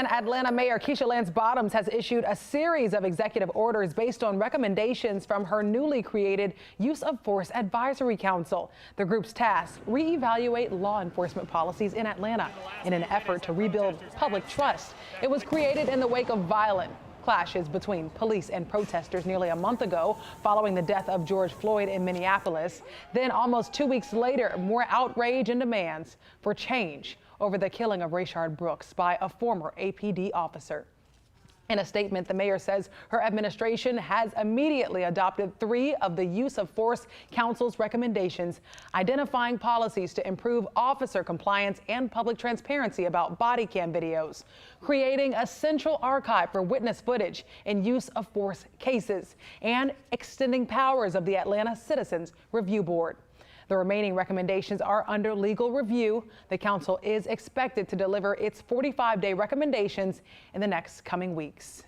And Atlanta Mayor Keisha Lance Bottoms has issued a series of executive orders based on recommendations from her newly created Use of Force Advisory Council. The group's tasked reevaluate law enforcement policies in Atlanta in an effort to rebuild public trust. It was created in the wake of violent clashes between police and protesters nearly a month ago following the death of George Floyd in Minneapolis. Then almost 2 weeks later, more outrage and demands for change over the killing of Rayshard Brooks by a former APD officer. In a statement, the mayor says her administration has immediately adopted 3 of the Use of Force Council's recommendations, identifying policies to improve officer compliance and public transparency about body cam videos, creating a central archive for witness footage in use of force cases, and extending powers of the Atlanta Citizens Review Board. The remaining recommendations are under legal review. The council is expected to deliver its 45-day recommendations in the next coming weeks.